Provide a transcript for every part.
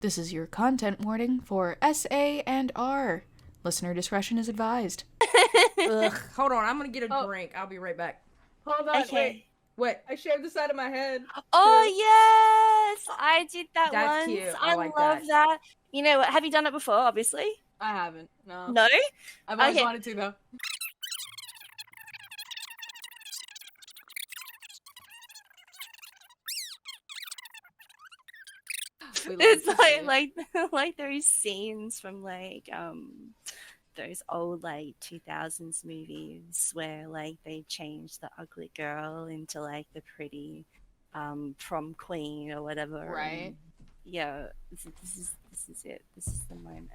This is your content warning for SA and R. Listener discretion is advised. Ugh, hold on, I'm gonna get a drink. I'll be right back. Hold on, Okay. wait. What? I shaved the side of my head. Oh, yes! I did that That's once. cute. I like love that. You know what? Have you done it before, obviously? I haven't. No. No? I've always Okay. wanted to, though. We love It's to see it. like those scenes from those old 2000s movies where they change the ugly girl into the pretty prom queen or whatever. Right. And, yeah, this is it. This is the moment.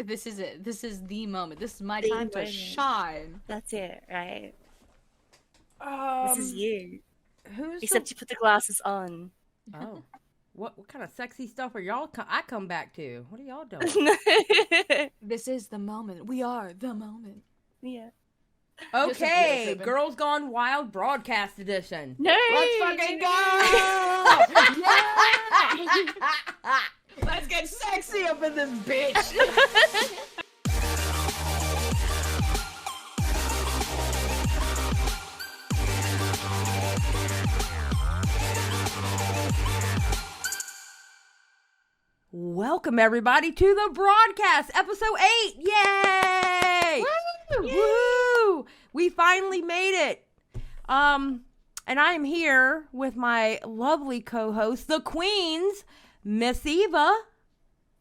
This is it. This is the moment. This is my The time to moment. shine. That's it, right? Um, This is you. Who's Except you put the glasses on. Oh, what kind of sexy stuff are y'all? I come back to. What are y'all doing? This is the moment. We are the moment. Yeah. Okay, tripping. Girls Gone Wild broadcast edition. No. Let's fucking go! Yeah! Let's get sexy up in this bitch! Welcome everybody to the broadcast, episode 8. Yay! Woo! We finally made it. And I am here with my lovely co-hosts, the Queens, Miss Eva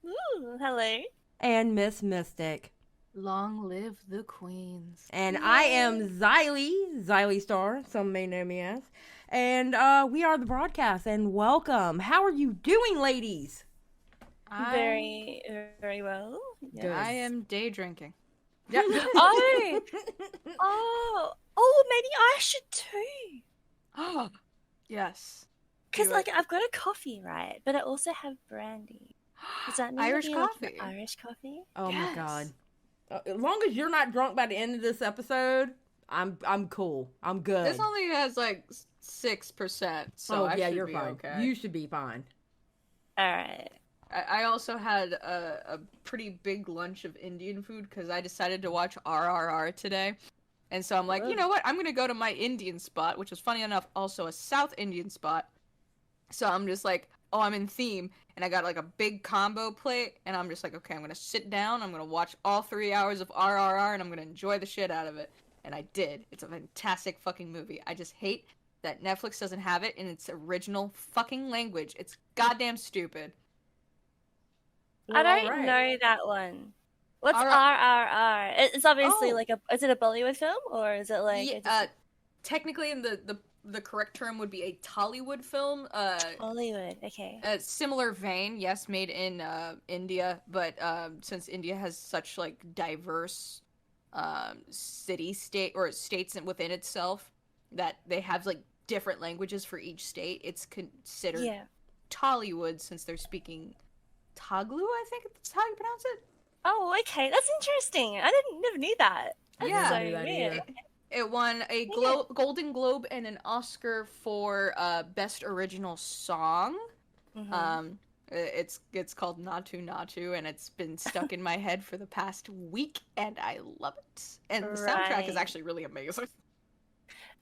Ooh, hello. and Miss Mystic. Long live the queens. And I am Xylie Star, some may know me as. And we are the broadcast, and welcome. How are you doing, ladies? Very, very well. Good. I am day drinking. Yeah. Oh, maybe I should too. Oh, yes. Because Do it. I've got a coffee, right? But I also have brandy. Does that mean Irish it'll be, coffee. Irish coffee? Oh Yes. my god. As long as you're not drunk by the end of this episode, I'm cool. I'm good. This only has 6%, so I should you're be fine. okay. You should be fine. All right. I also had a pretty big lunch of Indian food because I decided to watch RRR today. And so I'm like, you know what? I'm going to go to my Indian spot, which is funny enough also a South Indian spot. So I'm just like, oh, I'm in theme. And I got a big combo plate. And I'm just like, okay, I'm going to sit down. I'm going to watch all 3 hours of RRR and I'm going to enjoy the shit out of it. And I did. It's a fantastic fucking movie. I just hate that Netflix doesn't have it in its original fucking language. It's goddamn stupid. I don't alright. know that one. What's All RRR? It's obviously Oh. is it a Bollywood film or is it Yeah, technically, in the correct term would be a Tollywood film. Bollywood? Okay. A similar vein, yes, made in India, but since India has such diverse city-state or states within itself, that they have different languages for each state, it's considered Yeah. Tollywood since they're speaking Taglu. I think that's how you pronounce it. Oh, okay. That's interesting. I never knew that. That's Yeah. so I knew that weird. either. It won a Golden Globe and an Oscar for Best Original Song. Mhm. It's called Natu Natu, and it's been stuck in my head for the past week, and I love it. And the soundtrack is Right. actually really amazing.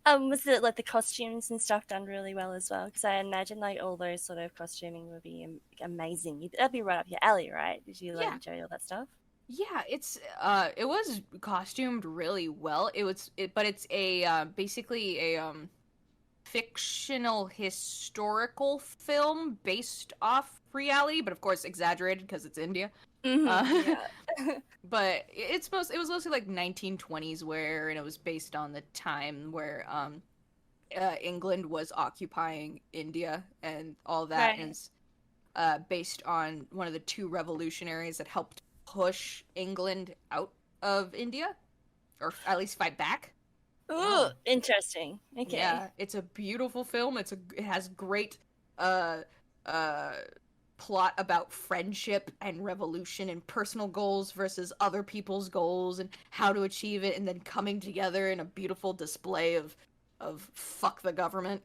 Was it the costumes and stuff done really well as well? Because I imagine all those sort of costuming would be amazing. That'd be right up your alley, right? Did you Yeah. enjoy all that stuff? Yeah, it was costumed really well. But it's a basically a fictional historical film based off reality, but of course exaggerated because it's India. Yeah. But it was mostly 1920s where, and it was based on the time where England was occupying India and all that, Right. and it's based on one of the two revolutionaries that helped push England out of India, or at least fight back. Ooh, interesting. Okay. Yeah, it's a beautiful film. It has great plot about friendship and revolution and personal goals versus other people's goals and how to achieve it, and then coming together in a beautiful display of fuck the government.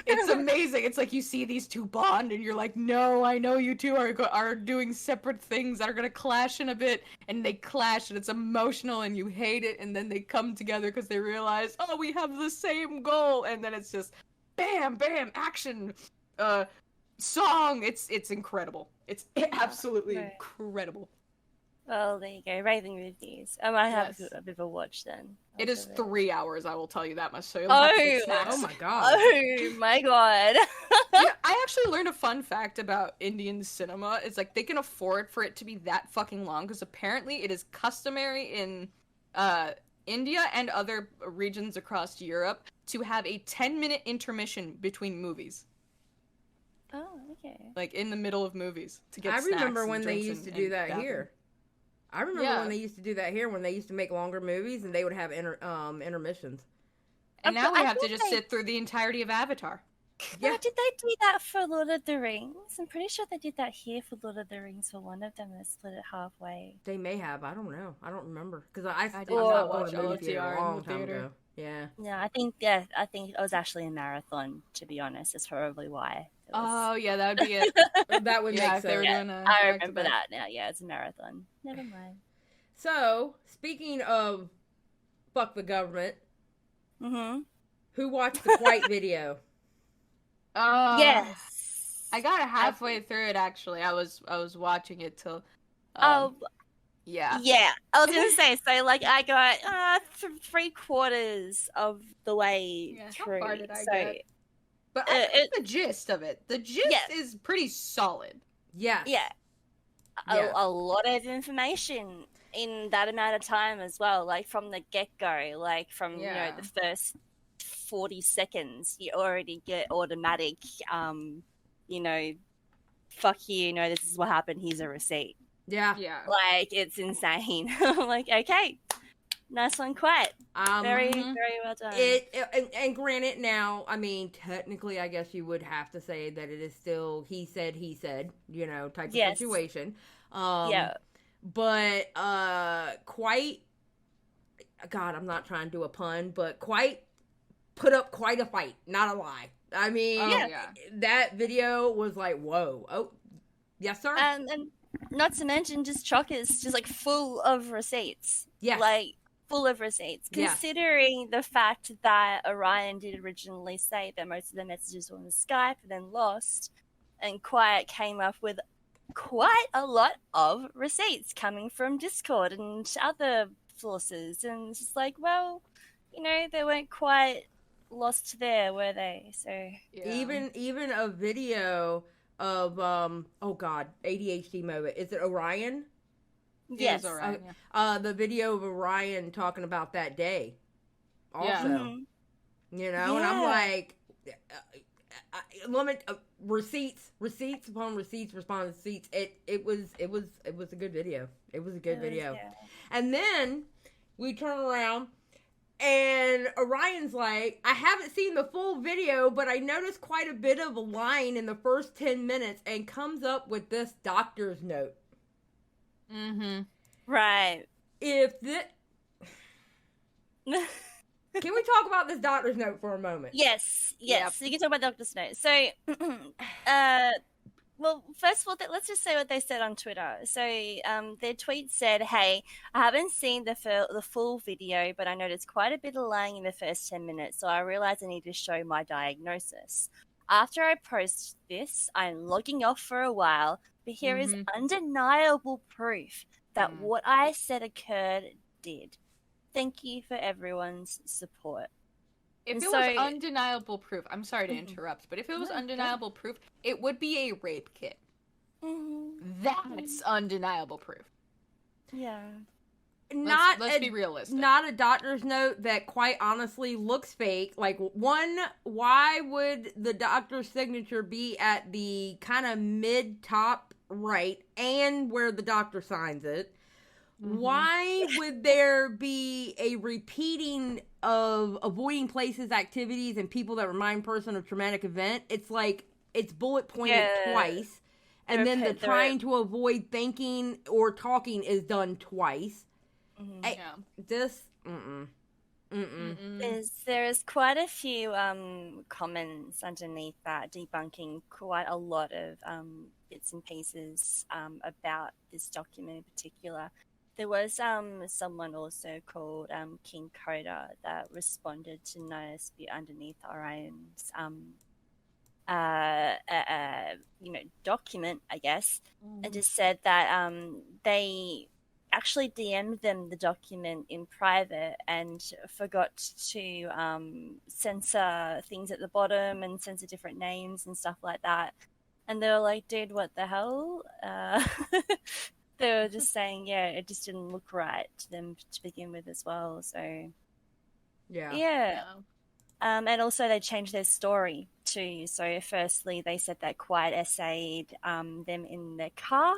It's amazing. It's like you see these two bond, and you're like, no, I know you two are doing separate things that are gonna clash in a bit, and they clash, and it's emotional, and you hate it, and then they come together because they realize, oh, we have the same goal, and then it's just, bam, bam, action, song. It's incredible. It's absolutely incredible. Well, there you go. Raving reviews. I might have Yes. a bit of a watch then. It is 3 hours, I will tell you that much. So you'll Oh, have to get snacks. Oh my god. Oh my god. Yeah, I actually learned a fun fact about Indian cinema. It's like they can afford for it to be that fucking long because apparently it is customary in India and other regions across Europe to have a 10-minute intermission between movies. Oh, okay. Like in the middle of movies to get I snacks remember and when they drinks used to and do that bathroom. here. I remember Yeah. when they used to do that here, when they used to make longer movies and they would have intermissions. And now we I have to thought just they- sit through the entirety of Avatar. Yeah. Yeah, did they do that for Lord of the Rings? I'm pretty sure they did that here for Lord of the Rings for one of them and they split it halfway. They may have. I don't know. I don't remember because I did stopped not going watch to movie theater LTR a in long the time theater. ago. Yeah. Yeah, I think it was actually a marathon, to be honest. That's probably why. It was- Oh yeah, that would be it. That would Yeah, make if they were sense. doing a I back to remember back. that now. Yeah, it's a marathon. Never mind. So, speaking of fuck the government, Mm-hmm. who watched the Kwite video? Yes. I got halfway through it actually. I was watching it till. Oh, Yeah. yeah. I was gonna say, so like I got 3/4 of the way Yeah, how through. far did I so get? But I it- got the gist of it. The gist Yes. is pretty solid. Yes. yeah, Yeah. a lot of information in that amount of time as well. Like from the get go, like from Yeah. the first 40 seconds, you already get automatic. Fuck you. This is what happened. Here's a receipt. Yeah. Yeah. Like it's insane. I'm like, okay, nice one, Quite. Very, mhm. very well done. And granted, now, I mean, technically, I guess you would have to say that it is still he said, type of Yes. situation. Yeah. But Quite, God, I'm not trying to do a pun, but Quite put up quite a fight. Not a lie. I mean, Oh, Yeah. yeah. that video was like, whoa. Oh, yes, sir. And not to mention just Chockers, just like full of receipts. Yes. Like full of receipts. Yeah. Considering the fact that Orion did originally say that most of the messages were on Skype and then lost, and Quiet came up with quite a lot of receipts coming from Discord and other sources. And it's just like, well, they weren't quite lost there, were they? So Yeah. Even a video of oh god, ADHD moment. Is it Orion? It yes. was alright. The video of Orion talking about that day. Also, Yeah. Mhm. and I'm Yeah. like, receipts upon receipts upon receipts. It was a good video. It was a good It was, video. yeah. And then we turn around and Orion's like, I haven't seen the full video, but I noticed quite a bit of a line in the first 10 minutes and comes up with this doctor's note. Mm-hmm. Right. If this... Can we talk about this doctor's note for a moment? Yes, Yep. you can talk about Dr. Snow. So, well, first of all, let's just say what they said on Twitter. So, their tweet said, "Hey, I haven't seen the full video, but I noticed quite a bit of lying in the first 10 minutes, so I realized I need to show my diagnosis. After I post this, I'm logging off for a while, but here is undeniable proof that Mm. what I said occurred did. Thank you for everyone's support." If And it so- was undeniable proof, I'm sorry to Mhm. interrupt, but if it was No, go. undeniable proof, it would be a rape kit. Mhm. That's undeniable proof. Yeah. Let's be realistic. Not a doctor's note that quite honestly looks fake. Like, one, why would the doctor's signature be at the kind of mid-top right and where the doctor signs it? Why would there be a repeating of avoiding places, activities, and people that remind person of traumatic event? It's like, it's bullet pointed Yeah. twice. And They're then the put- they're- trying to avoid thinking or talking is done twice. Mhm. I- Yeah. This, mm-mm. There's quite a few comments underneath that debunking quite a lot of bits and pieces about this document in particular. There was someone also called King Coda that responded to no dispute underneath Orion's document, I guess, and just said that they actually DM'd them the document in private and forgot to censor things at the bottom and censor different names and stuff like that. And they were like, dude, what the hell? They were just saying, yeah, it just didn't look right to them to begin with as well. So, yeah. And also they changed their story too. So firstly, they said that Quiet essayed them in their car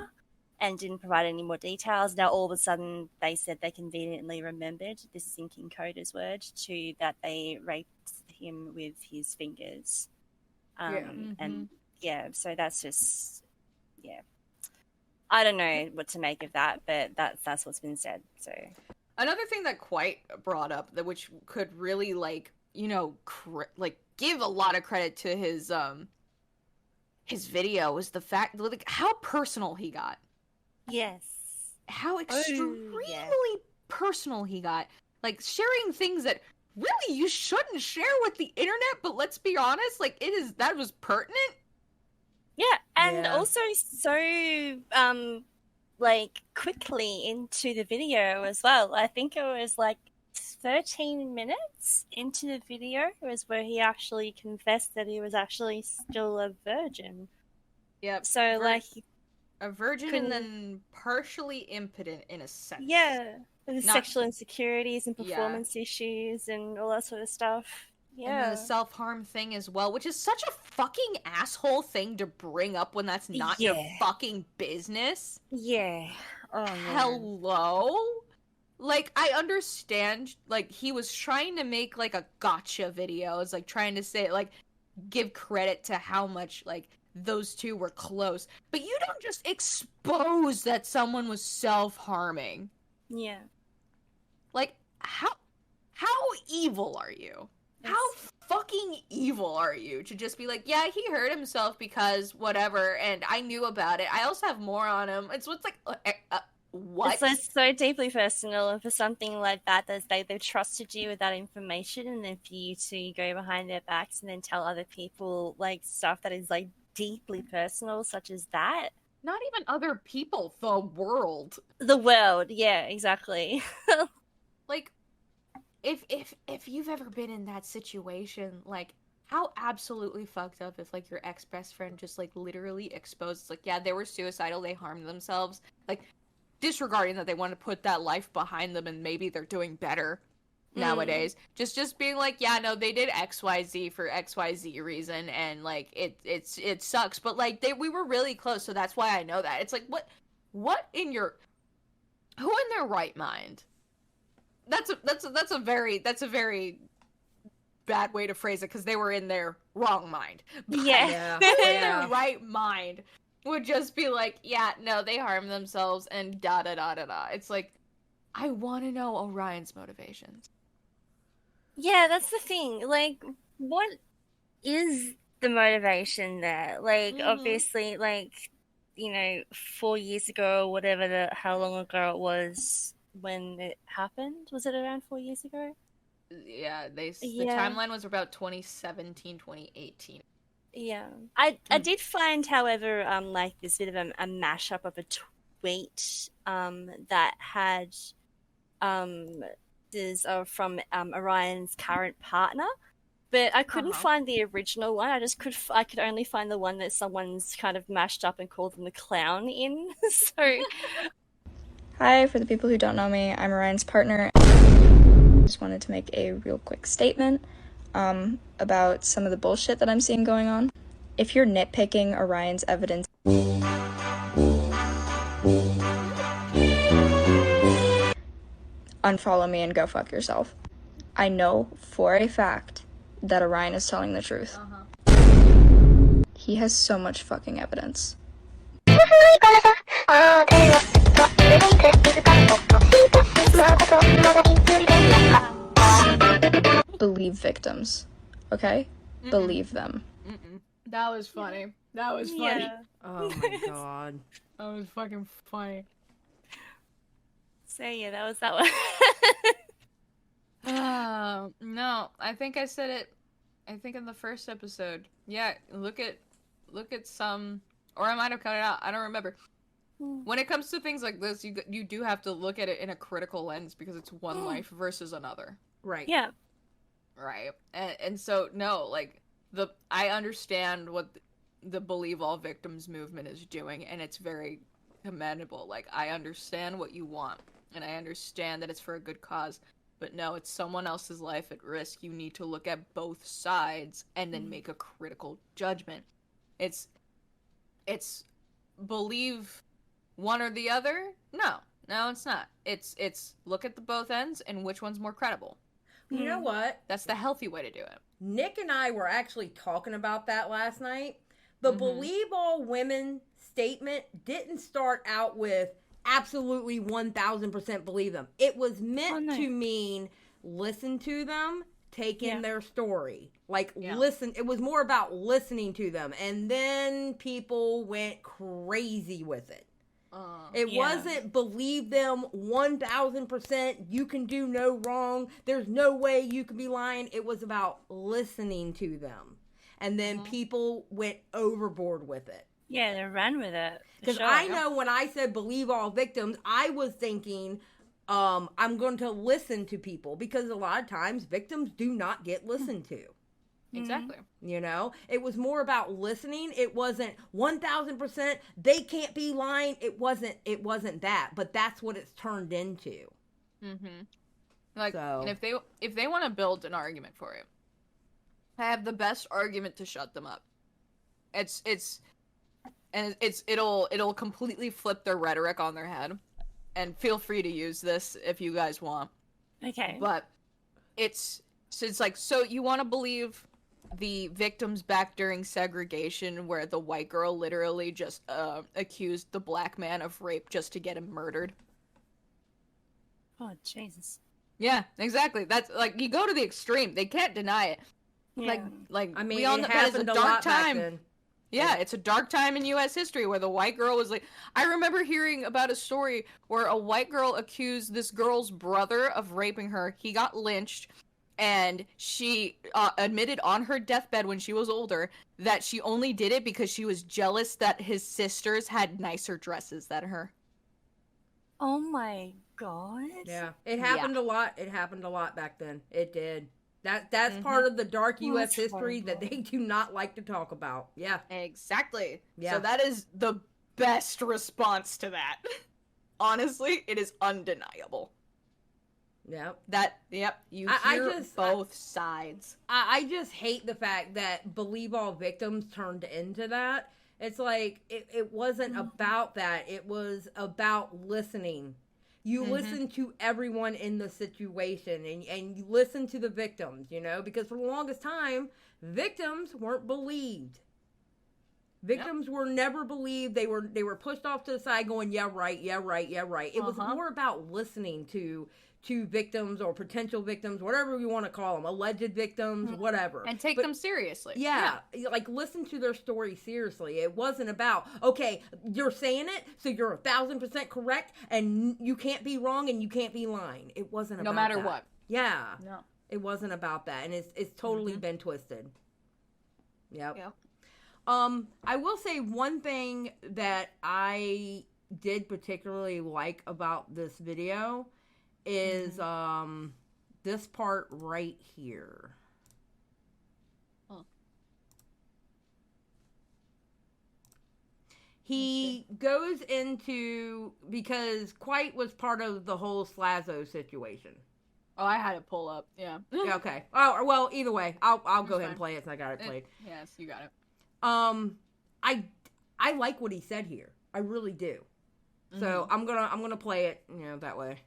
and didn't provide any more details. Now all of a sudden they said they conveniently remembered, this is in King Coda's word, to that they raped him with his fingers. And so that's just, I don't know what to make of that, but that's what's been said. So another thing that Kwite brought up, that which could really give a lot of credit to his video, was the fact how personal he got. Yes. How extremely personal he got. Like sharing things that really you shouldn't share with the internet, but let's be honest, that was pertinent. Yeah, and also so quickly into the video as well. I think it was 13 minutes into the video was where he actually confessed that he was actually still a virgin. Yep. So a virgin and then partially impotent in a sense. Yeah. With sexual insecurities and performance issues and all that sort of stuff. Yeah. And then the self-harm thing as well, which is such a fucking asshole thing to bring up when that's not your fucking business. Yeah. Oh, Hello? I understand, he was trying to make, a gotcha video. It's, trying to say, give credit to how much, those two were close. But you don't just expose that someone was self-harming. Yeah. How evil are you? How fucking evil are you to just be he hurt himself because whatever, and I knew about it. I also have more on him. What? It's so deeply personal, and for something like that, they've trusted you with that information, and then for you to go behind their backs and then tell other people stuff that is deeply personal, such as that. Not even other people, the world. The world, yeah, exactly. If you've ever been in that situation, how absolutely fucked up if your ex-best friend just literally exposed, they were suicidal, they harmed themselves, disregarding that they want to put that life behind them and maybe they're doing better nowadays. Just being they did XYZ for XYZ reason, and it sucks, but we were really close, so that's why I know that. It's what in your, who in their right mind? That's a very bad way to phrase it, because they were in their wrong mind. But who in their right mind would just be they harmed themselves and da da da da da. It's I want to know Orion's motivations. Yeah, that's the thing. What is the motivation there? Obviously, 4 years ago or whatever, how long ago it was when it happened. Was it around 4 years ago? Yeah, the timeline was about 2017, 2018. Yeah. I did find, however, this bit of a mashup of a tweet that had is from Orion's current partner, but I couldn't find the original one. I could only find the one that someone's kind of mashed up and called them the clown in. So hi, for the people who don't know me, I'm Orion's partner. Just wanted to make a real quick statement about some of the bullshit that I'm seeing going on. If you're nitpicking Orion's evidence, unfollow me and go fuck yourself. I know for a fact that Orion is telling the truth. He has so much fucking evidence. believe victims. Okay? Believe them. That was funny. That was funny. Yeah. Oh my god. That was fucking funny. So yeah, that was that one. No, I think I said it. I think in the first episode. Yeah, look at some, or I might have cut it out. I don't remember. When it comes to things like this, you do have to look at it in a critical lens because it's one life versus another. Right. Yeah. Right. And so no, like I understand what the Believe All Victims movement is doing, and it's very commendable. Like, I understand what you want, and I understand that it's for a good cause. But no, it's someone else's life at risk. You need to look at both sides and then make a critical judgment. It's believe one or the other? No, it's not. It's look at the both ends and which one's more credible. You know what? That's the healthy way to do it. Nick and I were actually talking about that last night. The Believe All Women statement didn't start out with absolutely 1000% believe them. It was meant to mean listen to them, take in their story. Like, listen. It was more about listening to them. And then people went crazy with it. It wasn't believe them 1000%. You can do no wrong. There's no way you could be lying. It was about listening to them. And then people went overboard with it. Yeah, they ran with it. Because I know when I said believe all victims, I was thinking I'm going to listen to people. Because a lot of times victims do not get listened to. Exactly. You know, it was more about listening. It wasn't 1000%. They can't be lying. It wasn't that, but that's what it's turned into. Like, So. and if they want to build an argument for it, I have the best argument to shut them up. It'll completely flip their rhetoric on their head, and feel free to use this if you guys want. Okay. But it's like, so you want to believe the victims back during segregation where the white girl literally just accused the black man of rape just to get him murdered? Oh, Jesus. Yeah, exactly. That's like, you go to the extreme. They can't deny it. Yeah. Like I mean, we all it know that it's a happened a dark lot back time. then. Yeah, it's a dark time in U.S. history where the white girl was like... I remember hearing about a story where a white girl accused this girl's brother of raping her. He got lynched, and she admitted on her deathbed when she was older that she only did it because she was jealous that his sisters had nicer dresses than her. Oh my god. Yeah, it happened a lot. It happened a lot back then. It did. That's part of the dark U.S. history that they do not like to talk about. Yeah. Exactly. Yeah. So that is the best response to that. Honestly, it is undeniable. Yep. You hear both sides. I just hate the fact that Believe All Victims turned into that. It's like, it wasn't about that. It was about listening. You listen to everyone in the situation, and you listen to the victims, you know, because for the longest time, victims weren't believed. Victims were never believed. They were pushed off to the side going, yeah, right, yeah, right, yeah, right. It was more about listening to victims or potential victims, whatever you want to call them, alleged victims, whatever. And take them seriously. Yeah, like listen to their story seriously. It wasn't about, okay, you're saying it, so you're 1000% correct, and you can't be wrong and you can't be lying. It wasn't about that. No matter what. Yeah. No. It wasn't about that, and it's totally been twisted. Yep. Yeah. I will say one thing that I did particularly like about this video is this part right here. He goes into, because Kwite was part of the whole Slazo situation. Oh, I had it pull up. Yeah. Yeah, okay. Oh, well, either way, I'll go ahead and play it since I got it played. Yes, you got it. I like what he said here. I really do. So I'm gonna play it, you know, that way.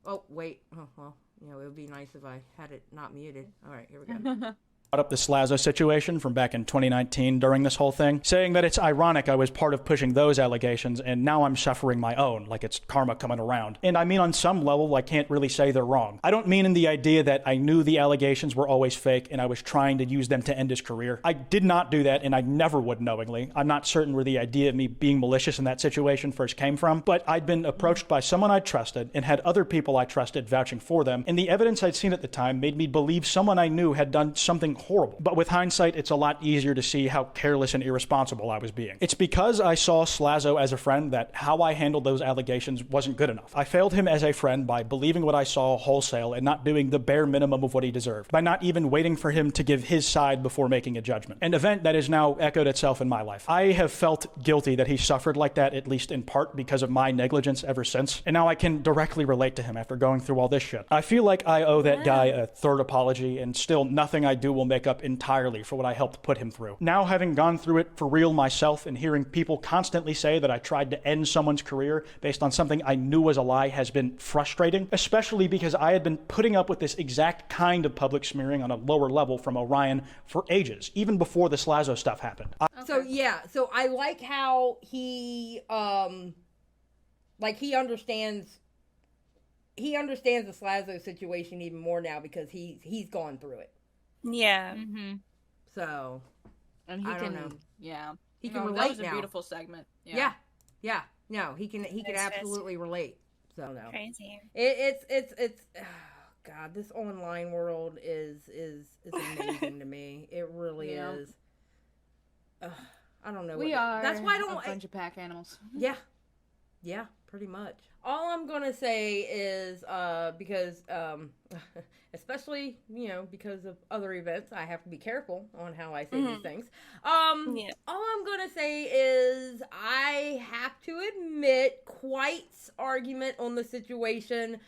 Oh, wait. Oh, well, you know, it would be nice if I had it not muted. All right, here we go. brought up the Slazo situation from back in 2019 during this whole thing, saying that it's ironic I was part of pushing those allegations and now I'm suffering my own, like it's karma coming around. And I mean, on some level, I can't really say they're wrong. I don't mean in the idea that I knew the allegations were always fake and I was trying to use them to end his career. I did not do that and I never would knowingly. I'm not certain where the idea of me being malicious in that situation first came from, but I'd been approached by someone I trusted and had other people I trusted vouching for them, and the evidence I'd seen at the time made me believe someone I knew had done something horrible. But with hindsight, it's a lot easier to see how careless and irresponsible I was being. It's because I saw Slazo as a friend that how I handled those allegations wasn't good enough. I failed him as a friend by believing what I saw wholesale and not doing the bare minimum of what he deserved, by not even waiting for him to give his side before making a judgment. An event that has now echoed itself in my life. I have felt guilty that he suffered like that, at least in part because of my negligence ever since, and now I can directly relate to him after going through all this shit. I feel like I owe that guy a third apology, and still nothing I do will make up entirely for what I helped put him through. Now, having gone through it for real myself and hearing people constantly say that I tried to end someone's career based on something I knew was a lie has been frustrating, especially because I had been putting up with this exact kind of public smearing on a lower level from Orion for ages, even before the Slazo stuff happened. So I like how he he understands the Slazo situation even more now because he's gone through it. Yeah. Mm-hmm. So, And he I don't can, know. yeah. He can relate That was now. a beautiful segment. Yeah. No, he can It's absolutely relate. So no. Crazy. It's oh, God, this online world is amazing to me. It really Yeah. is. I don't know. We what, are That's why I don't. a bunch of pack animals. Yeah, pretty much. All I'm gonna say is because especially because of other events, I have to be careful on how I say these things. All I'm gonna say is I have to admit Quite's argument on the situation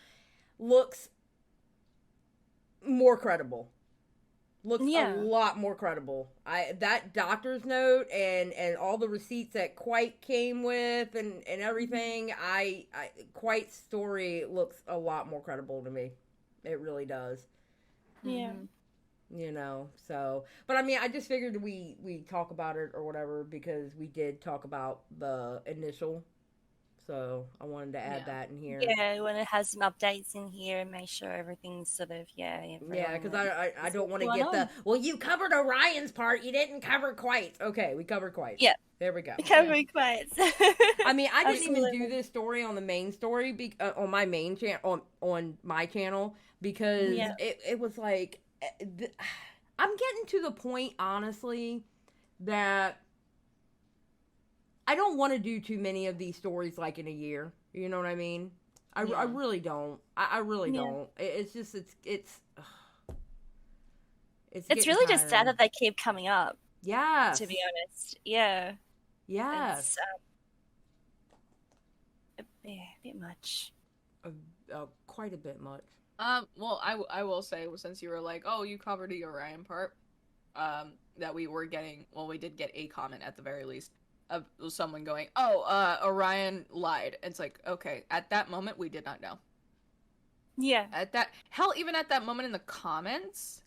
looks more credible. Looks a lot more credible. That doctor's note and all the receipts that Quite came with and everything, Quite's story looks a lot more credible to me. It really does. Yeah. So, but I mean, I just figured we talk about it or whatever because we did talk about the initial. So I wanted to add that in here. Yeah, when it has some updates in here and make sure everything's sort of, because I don't want to get well, you covered Orion's part, you didn't cover Quite. Okay, we covered Quite. Yeah. There we go. Covering Quite. I mean, I didn't even do this story on the main story, on my main channel, on my channel, because it was like, I'm getting to the point, honestly, that I don't want to do too many of these stories like in a year. You know what I mean? I really don't. I really don't. It's just it's really just sad that they keep coming up. Yeah. To be honest, yeah. Yes. A bit much. Quite a bit much. Well, I will say, since you were like, oh, you covered the Orion part, that we did get a comment at the very least of someone going, oh, Orion lied. It's like, okay, at that moment, we did not know. Yeah. Even at that moment in the comments,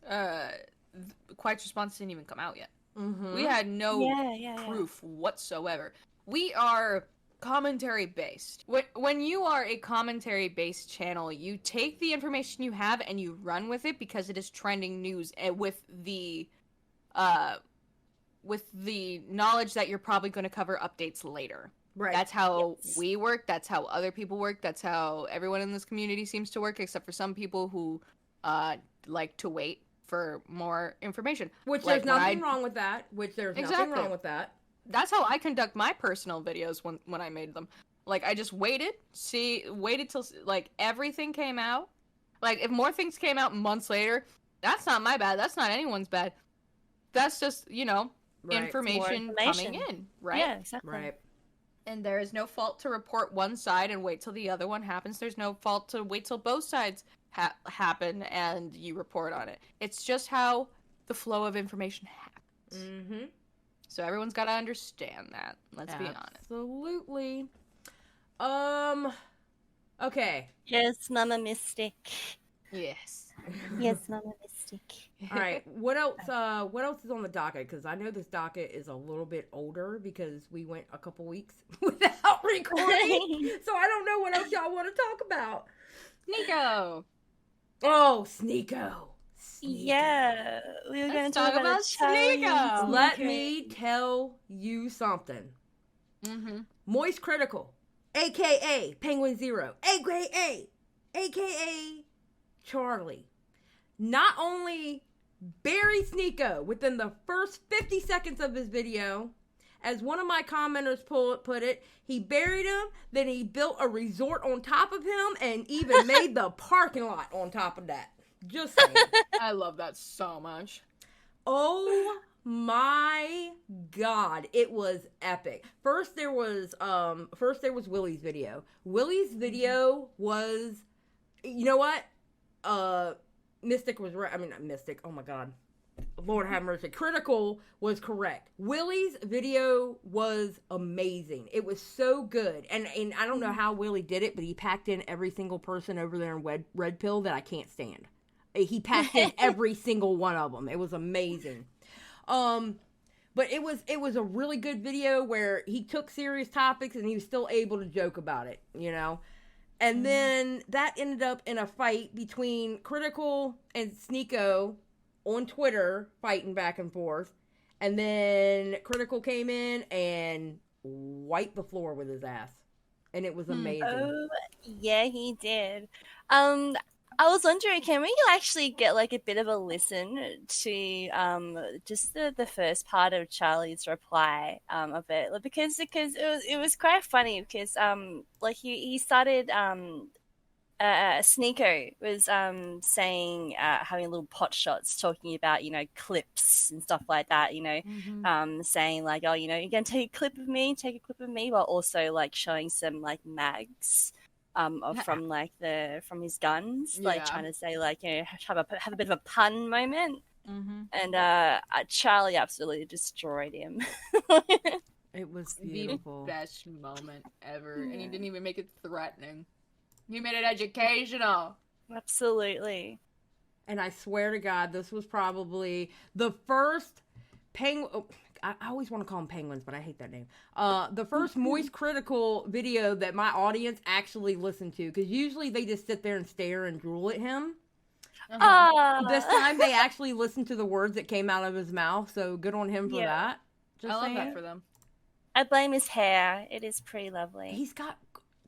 Quite's response didn't even come out yet. Mm-hmm. We had no proof whatsoever. We are commentary based. When you are a commentary based channel, you take the information you have and you run with it because it is trending news with the knowledge that you're probably going to cover updates later. Right. That's how we work. That's how other people work. That's how everyone in this community seems to work, except for some people who like to wait for more information. Which there's nothing wrong with that. Nothing wrong with that. That's how I conduct my personal videos when I made them. Like, I just waited till, like, everything came out. Like, if more things came out months later, that's not my bad. That's not anyone's bad. That's just, information coming in, right? Yeah, exactly. Right. And there is no fault to report one side and wait till the other one happens. There's no fault to wait till both sides happen and you report on it. It's just how the flow of information happens. Mm-hmm. So everyone's got to understand that. Let's be honest. Absolutely. Okay. Yes, Mama Mystic. Yes. Yes, Mama Mystic. All right, what else? What else is on the docket? Because I know this docket is a little bit older because we went a couple weeks without recording, so I don't know what else y'all want to talk about. Nico. Oh, Sneako. Yeah, we were going Let's to talk talk about about Charlie and Sneako. Let Sneako. me tell you something. Mm-hmm. Moist Critical, aka Penguin Zero, aka Charlie, not only buried Sneako within the first 50 seconds of his video, as one of my commenters put it, he buried him, then he built a resort on top of him, and even made the parking lot on top of that. Just saying. I love that so much. Oh my god, it was epic. First there was Willie's video. Willie's video was, you know what? Mystic was right. I mean, not Mystic. Oh my god. Lord have mercy. Critical was correct. Willie's video was amazing. It was so good. And I don't know how Willie did it, but he packed in every single person over there in Red Pill that I can't stand. He packed in every single one of them. It was amazing. But it was a really good video where he took serious topics and he was still able to joke about it, you know? And then that ended up in a fight between Critical and Sneako on Twitter, fighting back and forth. And then Critical came in and wiped the floor with his ass. And it was amazing. Oh, yeah, he did. I was wondering, can we actually get like a bit of a listen to just the first part of Charlie's reply of it, because it was quite funny because like he started Sneako was saying having little pot shots talking about, you know, clips and stuff like that, you know, saying like, oh, you know, you're gonna take a clip of me, while also like showing some like mags from like from his guns, like trying to say like, you know, have a bit of a pun moment. And Charlie absolutely destroyed him. It was beautiful. The best moment ever. And he didn't even make it threatening. He made it educational. Absolutely. And I swear to God, this was probably the first penguin. Oh, I always want to call them penguins, but I hate that name. The first Moist Critical video that my audience actually listened to, because usually they just sit there and stare and drool at him. This time they actually listened to the words that came out of his mouth, so good on him for that. Just I love saying. that for them. I blame his hair. It is pretty lovely.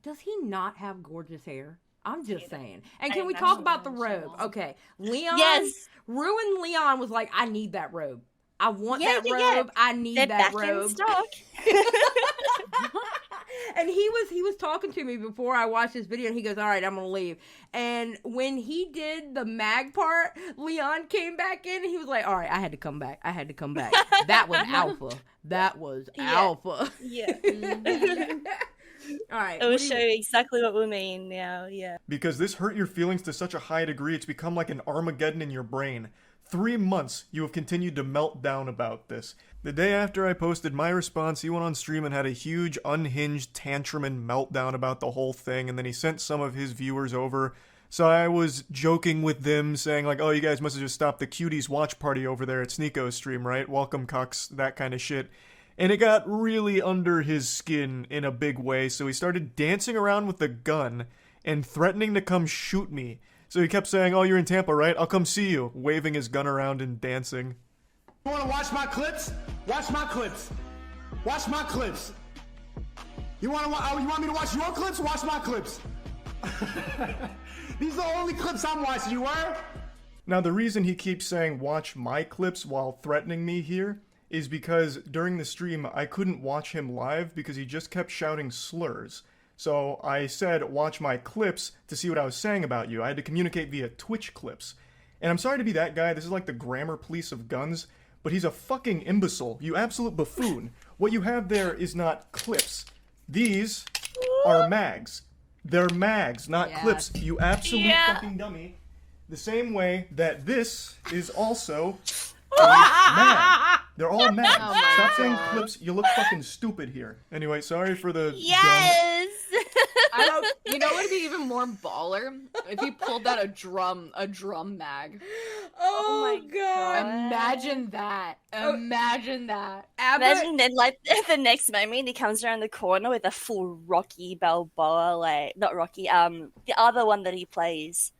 Does he not have gorgeous hair? I'm just saying. And I can we know. talk about the robe? Okay. Leon. Yes. Ruined Leon was like, I need that robe. I want that robe. I need They're that back robe. in stock. And he was talking to me before I watched this video, and he goes, all right, I'm going to leave. And when he did the mag part, Leon came back in, and he was like, all right, I had to come back. That was alpha. That was alpha. Yeah. All right. It will show you exactly what we mean now, yeah. Because this hurt your feelings to such a high degree, it's become like an Armageddon in your brain. 3 months you have continued to melt down about this. The day after I posted my response, he went on stream and had a huge unhinged tantrum and meltdown about the whole thing, and then he sent some of his viewers over. So I was joking with them, saying like, oh, you guys must have just stopped the cuties watch party over there at Sneako's stream, right? Welcome, cucks, that kind of shit. And it got really under his skin in a big way, so he started dancing around with the gun and threatening to come shoot me. So he kept saying, oh, you're in Tampa, right? I'll come see you, waving his gun around and dancing. You want to watch my clips? Watch my clips. Watch my clips. You want me to watch your clips? Watch my clips. These are the only clips I'm watching, you were? Now, the reason he keeps saying watch my clips while threatening me here is because during the stream, I couldn't watch him live because he just kept shouting slurs. So I said, watch my clips to see what I was saying about you. I had to communicate via Twitch clips. And I'm sorry to be that guy, this is like the grammar police of guns, but he's a fucking imbecile. You absolute buffoon. What you have there is not clips. These are mags. They're mags, not clips. You absolute fucking dummy. The same way that this is also a mag. They're all mags. Stop saying clips. You look fucking stupid here. Anyway, sorry for the Yes! You know what would be even more baller? If he pulled out a drum mag. Oh my god. Imagine that. Imagine that. Imagine then, like, the next moment he comes around the corner with a full Rocky Balboa, like, not Rocky, the other one that he plays.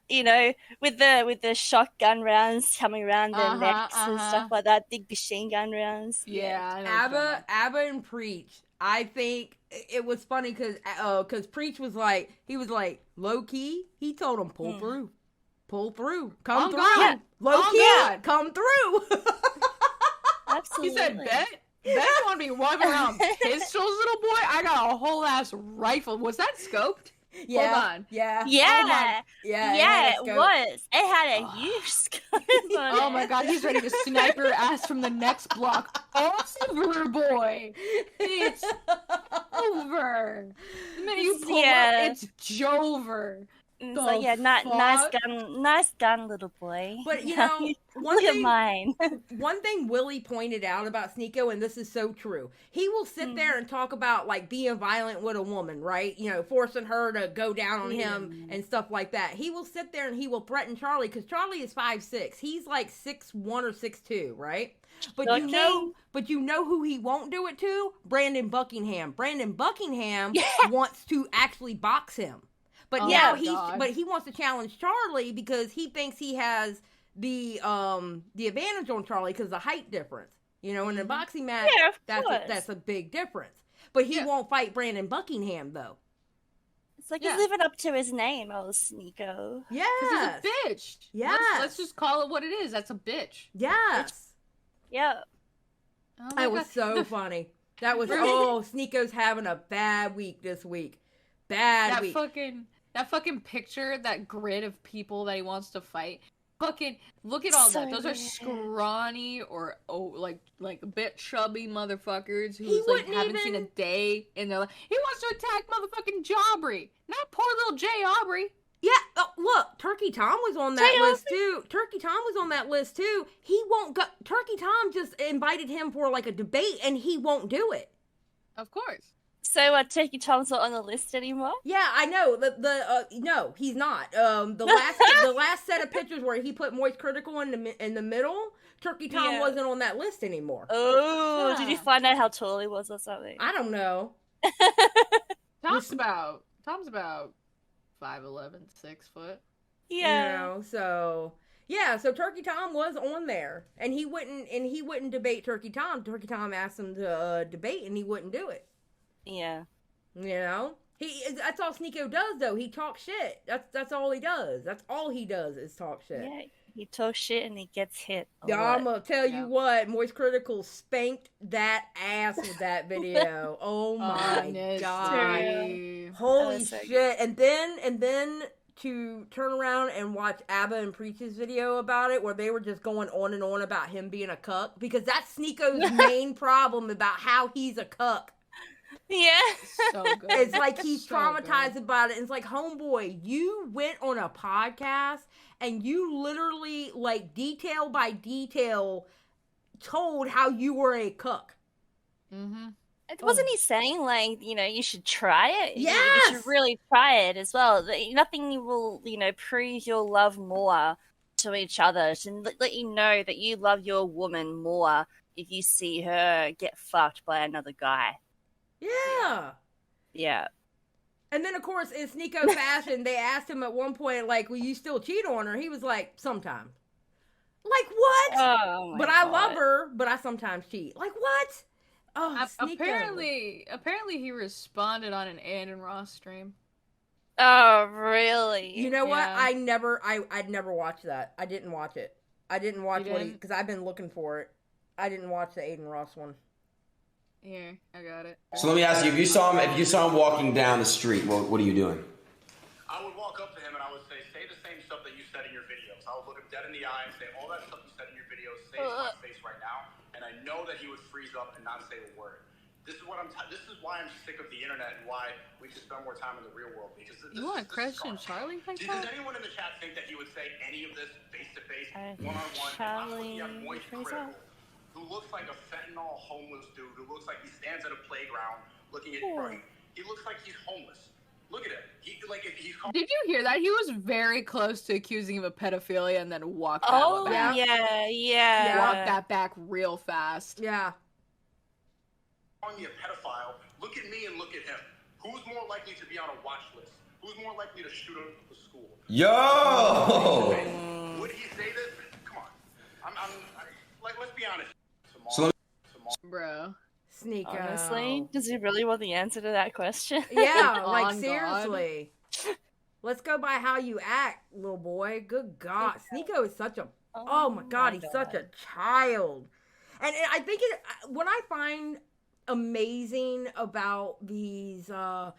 You know, with the shotgun rounds coming around their necks and stuff like that, big machine gun rounds. Yeah. Abba and Preach. I think it was funny because Preach was like, low key. He told him pull through, come through, God. low key, come through. Absolutely. He said, bet want to be walking around pistols, little boy? I got a whole ass rifle. Was that scoped? Yeah. Hold on. Yeah. Yeah. Yeah. It was. It had a huge scope on Oh it. my god, he's ready to snipe your ass from the next block. Over, boy. It's over. The minute you pull up, it's Jover. It's The like, fuck? nice gun, little boy. But you know, Look at mine. one thing Willie pointed out about Sneako, and this is so true, he will sit there and talk about like being violent with a woman, right? You know, forcing her to go down on him and stuff like that. He will sit there and he will threaten Charlie because Charlie is 5'6". He's like 6'1" or 6'2", right? But you know who he won't do it to? Brandon Buckingham. Brandon Buckingham wants to actually box him. But now he wants to challenge Charlie because he thinks he has the advantage on Charlie because of the height difference. You know, in a boxing match, that's a big difference. But he won't fight Brandon Buckingham though. It's like he's living up to his name, old Sneako. Yeah, He's a bitch. Yes. Let's just call it what it is. That's a bitch. Yes. Yeah. Oh my That was God. so funny. That was Sneako's having a bad week this week. Bad week. That fucking picture, that grid of people that he wants to fight. Fucking look at all So that. Those are weird. scrawny or like a bit chubby motherfuckers He who's like wouldn't haven't seen a day in their life. He wants to attack motherfucking Jaubrey, not poor little Jay Aubrey. Yeah, look, Turkey Tom was on that list too. Turkey Tom was on that list too. He won't go. Turkey Tom just invited him for like a debate, and he won't do it. Of course. So, Turkey Tom's not on the list anymore? Yeah, I know. No, he's not. The last set of pictures where he put Moist Critical in the middle, Turkey Tom wasn't on that list anymore. Oh, did you find out how tall he was or something? I don't know. Tom's about 5'11", 6 foot. Yeah. You know, so Turkey Tom was on there, and he wouldn't debate Turkey Tom. Turkey Tom asked him to debate, and he wouldn't do it. Yeah. You know, that's all Sneako does though. He talks shit. That's all he does. That's all he does is talk shit. Yeah. He talks shit and he gets hit. I'm gonna tell you what, Moist Critical spanked that ass with that video. Oh my god. Holy shit. And then to turn around and watch Abba and Preach's video about it, where they were just going on and on about him being a cuck, because that's Sneako's main problem about how he's a cuck. Yeah. So good. It's like he's traumatized about it. And it's like, homeboy, you went on a podcast and you literally, like, detail by detail told how you were a cuck. Mm-hmm. Wasn't he saying, like, you know, you should try it? Yes! You should really try it as well. Nothing will, you know, prove your love more to each other. To let you know that you love your woman more if you see her get fucked by another guy. Yeah. Yeah. And then, of course, in Sneako fashion, they asked him at one point, like, will you still cheat on her? He was like, sometimes. Like, what? Oh, but I love her, but I sometimes cheat. Like, what? Oh, apparently he responded on an Ed and Ross stream. Oh, really? You know what? I'd never watched that. I didn't watch it. I didn't watch it because I've been looking for it. I didn't watch the Aiden Ross one. Here, I got it. So let me ask you: if you saw him walking down the street, what are you doing? I would walk up to him and I would say the same stuff that you said in your videos. I would look him dead in the eye and say all that stuff you said in your videos, say it to my face right now, and I know that he would freeze up and not say a word. This is why I'm sick of the internet and why we should spend more time in the real world. Because you want Christian Charlie like that? Does anyone in the chat think that he would say any of this face to face, one on one? Charlie, Moist Critical. who looks like a fentanyl homeless dude, who looks like he stands at a playground looking at you. He looks like he's homeless. Look at him. Did you hear that? He was very close to accusing him of pedophilia and then walked that Oh, back. yeah. Walked that back real fast. Yeah. Calling me a pedophile. Look at me and look at him. Who's more likely to be on a watch list? Who's more likely to shoot up the school? Yo! Would he say this? Come on. Let's be honest. Bro. Sneako. Honestly, does he really want the answer to that question? Yeah, On like God. seriously. Let's go by how you act, little boy. Good God. Sneako is such a, oh my God, he's such a child. And I think what I find amazing about these alpha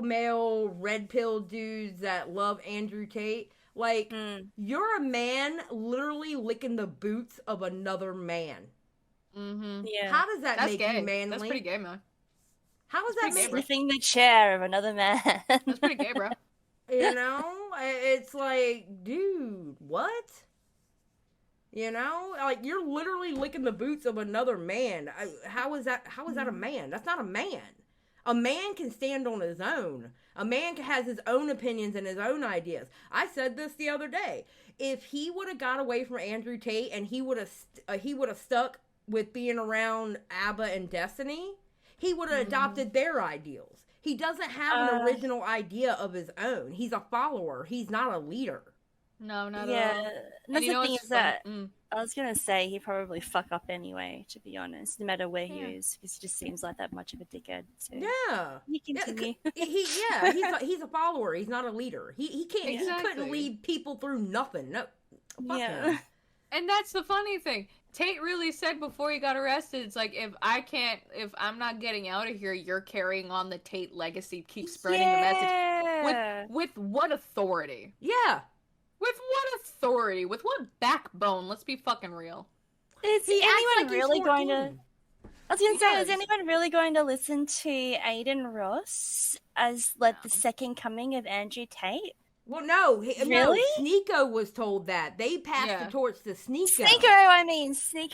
male red pill dudes that love Andrew Tate, like, you're a man literally licking the boots of another man. Mm-hmm. Yeah. How does that That's make gay. you manly? That's pretty gay, man. How does that make Sniffing the chair of another man. That's pretty gay, bro. you know? It's like, dude, what? You know, like, you're literally licking the boots of another man. How is that a man? That's not a man. A man can stand on his own. A man has his own opinions and his own ideas. I said this the other day. If he would have got away from Andrew Tate and he would have stuck with being around ABBA and Destiny, he would have adopted their ideals. He doesn't have an original idea of his own. He's a follower. He's not a leader. No, not at all. Yeah, that's the thing what's is that fun? I was gonna say he'd probably fuck up anyway, to be honest, no matter where he is, because he just seems like that much of a dickhead. So. Yeah. You continue. He's a follower. He's not a leader. He can't. He Exactly. couldn't lead people through nothing. No. Fuck him. And that's the funny thing. Tate really said before he got arrested, it's like, if I'm not getting out of here, you're carrying on the Tate legacy, keep spreading the message. With what authority? Yeah. With what authority? With what backbone? Let's be fucking real. Is He acts anyone like he's really going 14. to? I was gonna say, does. is anyone really going to listen to Aiden Ross as like the second coming of Andrew Tate? Well, no. Really? No, Sneako was told that. They passed the torch to Sneako. Sneako,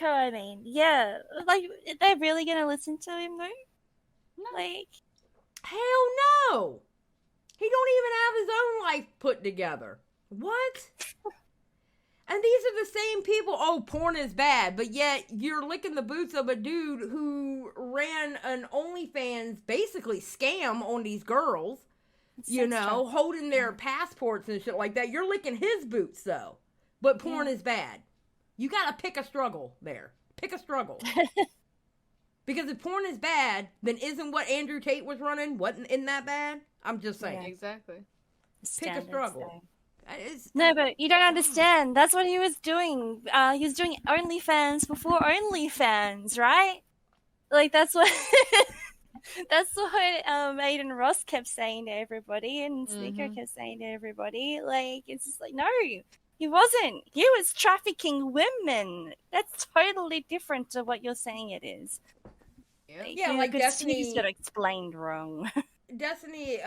I mean. Yeah. Like, they're really going to listen to him, though? No. Like... Hell no. He don't even have his own life put together. What? And these are the same people, oh, porn is bad, but yet you're licking the boots of a dude who ran an OnlyFans, basically scam on these girls. You know, holding their passports and shit like that. You're licking his boots, though. But porn is bad. You gotta pick a struggle there. Pick a struggle. Because if porn is bad, then isn't what Andrew Tate was running? Wasn't that bad? I'm just saying. Yeah, exactly. Pick a struggle. No, but you don't understand. That's what he was doing. He was doing OnlyFans before OnlyFans, right? Like, that's what... That's what Aiden Ross kept saying to everybody, and Sneako kept saying to everybody. Like, it's just like, no, he wasn't. He was trafficking women. That's totally different to what you're saying it is. Yeah, like Destiny... He's got explained wrong. Destiny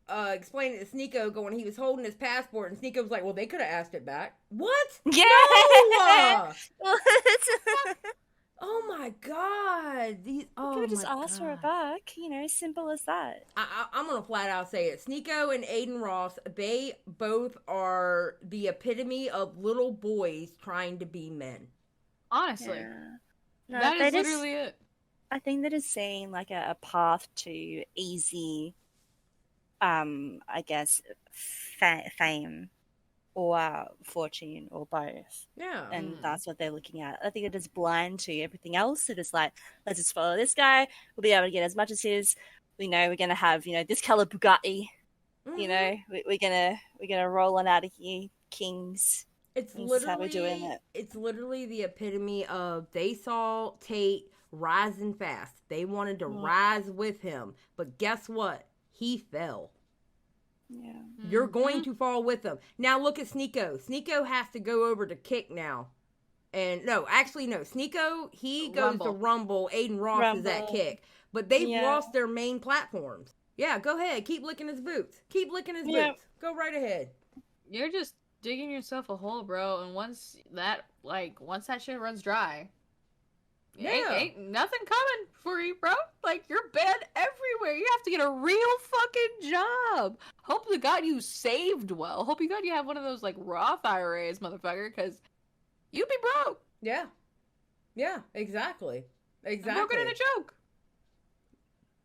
explained it to Sneako when he was holding his passport, and Sneako was like, well, they could have asked it back. What? Yeah! No! Oh my God! You could just ask for it back. You know, simple as that. I'm gonna flat out say it. Sneako and Aiden Ross, they both are the epitome of little boys trying to be men. Honestly, No, that is literally it. I think that is seeing like a path to easy, I guess, fame. Or fortune, or both. Yeah. And that's what they're looking at. I think it is blind to everything else. It is like, let's just follow this guy. We'll be able to get as much as his. We know we're going to have, this color Bugatti. You know, we're gonna roll on out of here, kings. It's This is literally how we're doing it. It's literally the epitome of they saw Tate rising fast. They wanted to rise with him, but guess what? He fell. Yeah. You're going to fall with them. Now look at Sneako. Sneako has to go over to Kick now. And no. Sneako, he goes to Rumble. Aiden Ross is at Kick. But they've lost their main platforms. Yeah, go ahead. Keep licking his boots. Keep licking his boots. Go right ahead. You're just digging yourself a hole, bro. And once that shit runs dry, ain't nothing coming for you, bro. Like, you're banned everywhere. You have to get a real fucking job. Hope to God you saved well. Hope to God you have one of those, like, Roth IRAs, motherfucker, because you'd be broke. Yeah. Yeah, exactly. Exactly. Broken in a joke.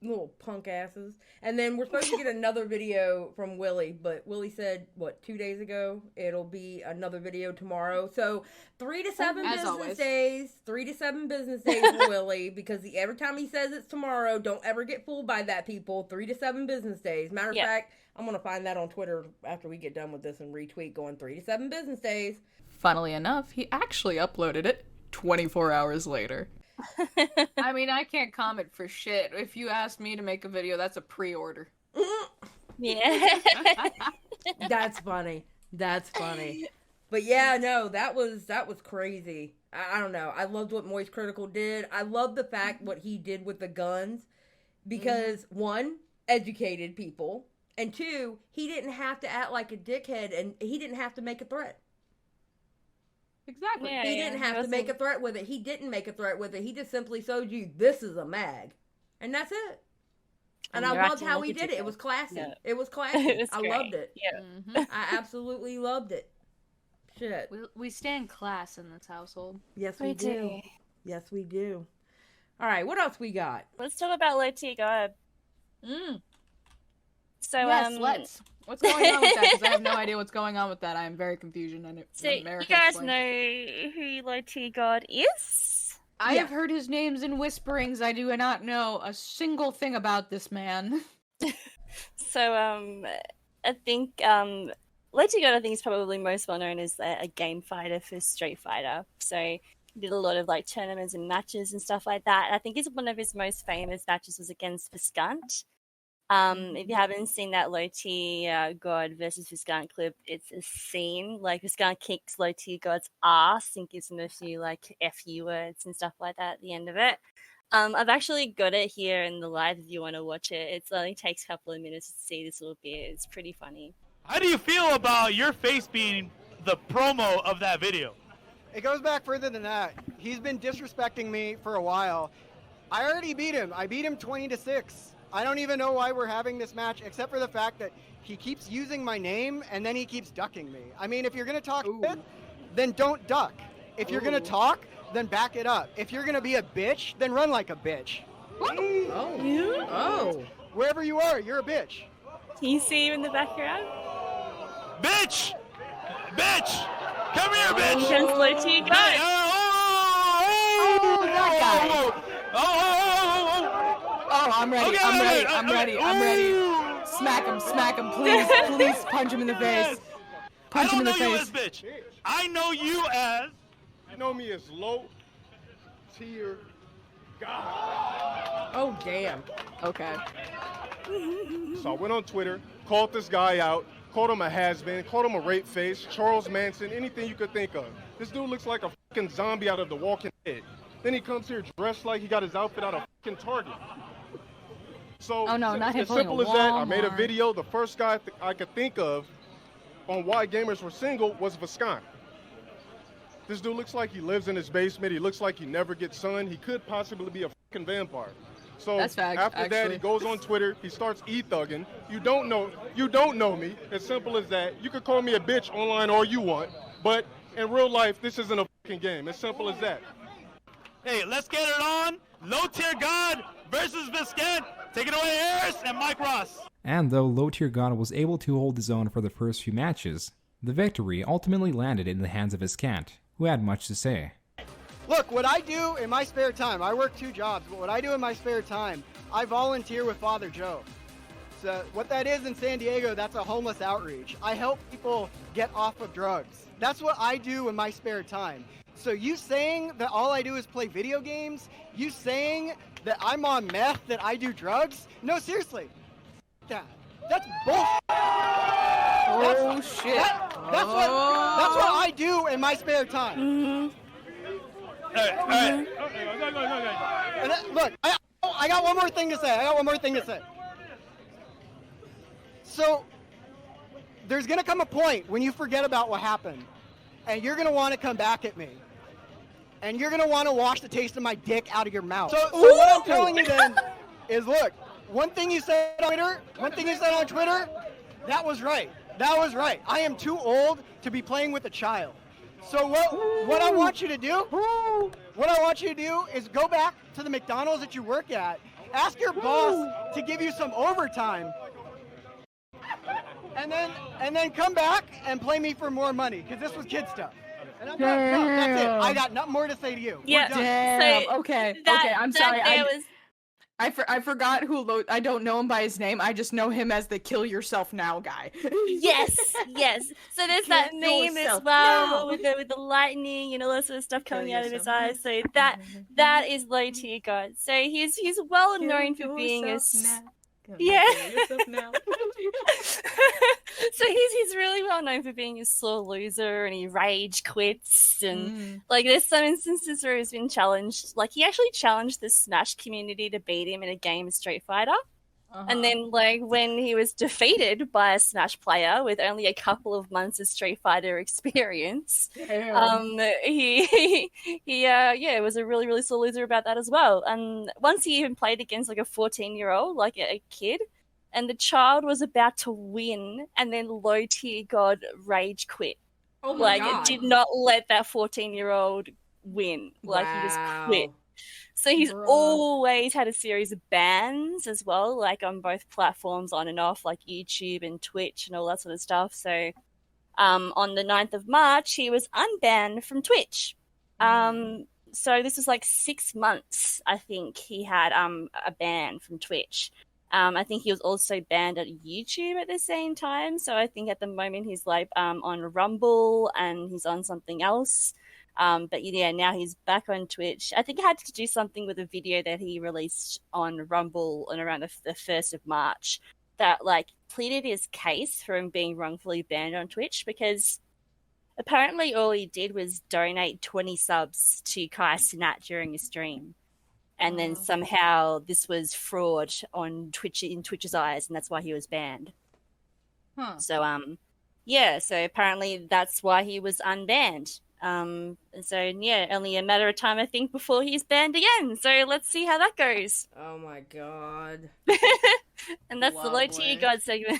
Little punk asses. And then we're supposed to get another video from Willie, but Willie said, 2 days ago? It'll be another video tomorrow. So 3 to 7 As business always. days. 3 to 7 business days for Willie, because every time he says it's tomorrow, don't ever get fooled by that, people. 3 to 7 business days. Matter of fact, I'm going to find that on Twitter after we get done with this and retweet going 3 to 7 business days. Funnily enough, he actually uploaded it 24 hours later. I mean, I can't comment for shit. If you asked me to make a video, that's a pre-order. Yeah. That's funny. That's funny. But yeah, no, that was crazy. I don't know. I loved what Moist Critical did. I love the fact what he did with the guns, because one, educated people, and two, he didn't have to act like a dickhead, and he didn't have to make a threat. Exactly. Yeah, He didn't have to make a threat with it. He didn't make a threat with it. He just simply showed you this is a mag, and that's it. And I loved how he did it. It was classy. Yeah. It was classy. It was I great. loved it. Yeah. I absolutely loved it. Shit. We stand class in this household. Yes, we do. Yes, we do. All right, what else we got? Let's talk about low tier god. So Yes, let's. What's going on with that? Because I have no idea what's going on with that. I am very confused. So you guys know who low tier god is? I have heard his names in whisperings. I do not know a single thing about this man. So I think low tier god, I think, is probably most well known as a game fighter for Street Fighter. So he did a lot of like tournaments and matches and stuff like that. I think one of his most famous matches was against Viscount. If you haven't seen that low tier god versus Viscount clip, it's a scene. Like, Viscount kicks low tier god's ass and gives him a few like FU words and stuff like that at the end of it. I've actually got it here in the live if you want to watch it. It only takes a couple of minutes to see this little bit. It's pretty funny. How do you feel about your face being the promo of that video? It goes back further than that. He's been disrespecting me for a while. I already beat him. I beat him 20-6. I don't even know why we're having this match, except for the fact that he keeps using my name and then he keeps ducking me. I mean, if you're going to talk shit, then don't duck. If you're going to talk, then back it up. If you're going to be a bitch, then run like a bitch. Oh. Wherever you are, you're a bitch. Can you see him in the background? Bitch! Bitch! Come here, bitch! Against low tier god. that guy. Oh, I'm ready. Okay, I'm ready. Smack him, please. Please punch him in the face. Punch him in the I don't know you face. as bitch. I know you as... You know me as low tier god. Oh, damn. Okay. So I went on Twitter, called this guy out, called him a has-been, called him a rape face, Charles Manson, anything you could think of. This dude looks like a fucking zombie out of The Walking Dead. Then he comes here dressed like he got his outfit out of fucking Target. So, Oh, no, not him as pulling simple a as that, I made a Walmart. video. The first guy I could think of on why gamers were single was Viscount. This dude looks like he lives in his basement. He looks like he never gets sun. He could possibly be a fucking vampire. So That's facts, after that, actually. he goes on Twitter. He starts e-thugging. You don't know me. As simple as that. You could call me a bitch online all you want, but in real life, this isn't a fucking game. As simple as that. Hey, let's get it on. Low tier god versus Viscount. Take it away, Harris and Mike Ross. And though Low Tier God was able to hold his own for the first few matches, the victory ultimately landed in the hands of Viscount, who had much to say. Look, what I do in my spare time, I work 2 jobs, but what I do in my spare time, I volunteer with Father Joe. So what that is in San Diego, that's a homeless outreach. I help people get off of drugs. That's what I do in my spare time. So you saying that all I do is play video games? You saying that I'm on meth, that I do drugs? No, seriously. That's bullshit. Oh, shit. That's what I do in my spare time. All right. And look, I got one more thing to say. So, there's gonna come a point when you forget about what happened, and you're gonna want to come back at me, and you're gonna want to wash the taste of my dick out of your mouth. So what I'm telling you then is, look, one thing you said on Twitter, that was right. That was right. I am too old to be playing with a child. So what I want you to do, is go back to the McDonald's that you work at, ask your boss to give you some overtime, and then come back and play me for more money, because this was kid stuff. And I'm done. No, that's it. I got nothing more to say to you. Yeah. Damn. Okay. I'm sorry. I forgot who I don't know him by his name. I just know him as the kill yourself now guy. Yes. So there's that meme as well with the lightning and all that sort of stuff coming out of his eyes. So that is low tier God. So he's well known for being a So he's really well known for being a sore loser, and he rage quits, and like there's some instances where he's been challenged. Like he actually challenged the Smash community to beat him in a game of Street Fighter. And then, like, when he was defeated by a Smash player with only a couple of months of Street Fighter experience, he was a really, really sore loser about that as well. And once he even played against, like, a 14-year-old, like a kid, and the child was about to win, and then low-tier God rage quit. Oh my God. It did not let that 14-year-old win. Like, he just quit. So he's always had a series of bans as well, like on both platforms, on and off, like YouTube and Twitch and all that sort of stuff. So on the 9th of March, he was unbanned from Twitch. So this was like 6 months, I think, he had a ban from Twitch. I think he was also banned at YouTube at the same time. So I think at the moment he's like on Rumble and he's on something else. But yeah, now he's back on Twitch. I think it had to do something with a video that he released on Rumble on around the 1st of March that like pleaded his case for him being wrongfully banned on Twitch, because apparently all he did was donate 20 subs to Kai Cenat during a stream. And then somehow this was fraud on Twitch, in Twitch's eyes, and that's why he was banned. So so apparently that's why he was unbanned. So yeah, only a matter of time, I think, before he's banned again. So let's see how that goes. Oh my God. And that's the low tier God segment.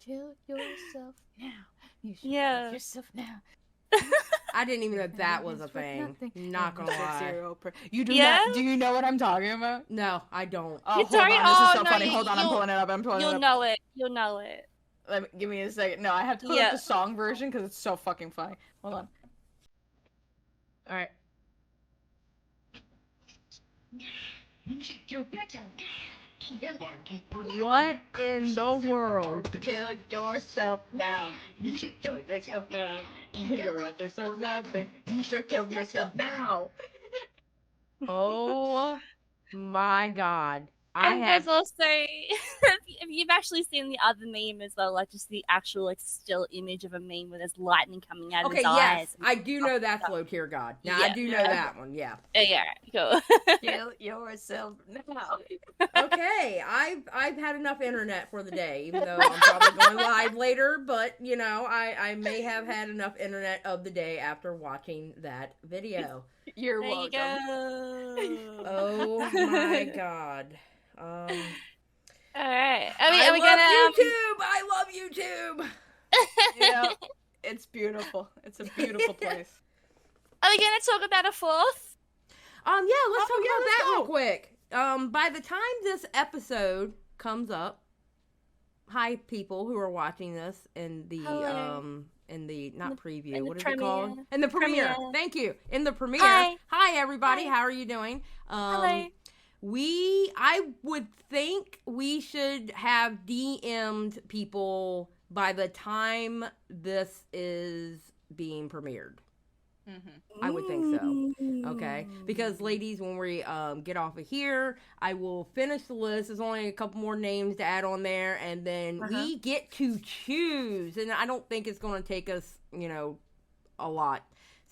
Kill yourself now. You should kill yourself now. I didn't even know that was a thing. Not gonna lie. You do not? Do you know what I'm talking about? No, I don't. Oh, hold on. This is so funny. Hold on, I'm pulling it up. You'll know it. You'll know it. Give me a second. No, I have to put up the song version because it's so fucking funny. Hold on. All right. What in the world? Kill yourself now. You should kill yourself now. You're deserve nothing. You should kill yourself now. Oh my God. There's also, if you've actually seen the other meme as well, like just the actual like still image of a meme with his lightning coming out of his eyes. I do know that's low tier God. Now I do know that one. Yeah. Yeah. Cool. Kill yourself now. Okay, I've had enough internet for the day, even though I'm probably going live later. But you know, I may have had enough internet of the day after watching that video. You're welcome. Oh my God. All right. I love YouTube. Yeah, it's beautiful. It's a beautiful place. Are we gonna talk about a fourth? Yeah, let's talk about that real quick. By the time this episode comes up, hi people who are watching this in the not preview, what is it called? In the premiere. Thank you. In the premiere. Hi everybody. How are you doing? Hello. I would think we should have DM'd people by the time this is being premiered. I would think so. Okay. Because ladies, when we get off of here, I will finish the list. There's only a couple more names to add on there, and then we get to choose. And I don't think it's going to take us, a lot.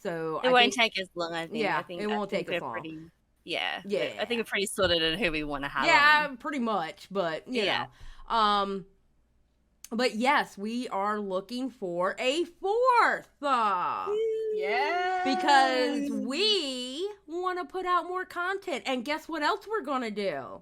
So it won't take as long, I think. Yeah, I think it won't take us long. Yeah. I think we're pretty sorted on who we want to have. Yeah, pretty much. But you know. But yes, we are looking for a fourth. Yeah. Because we want to put out more content. And guess what else we're going to do?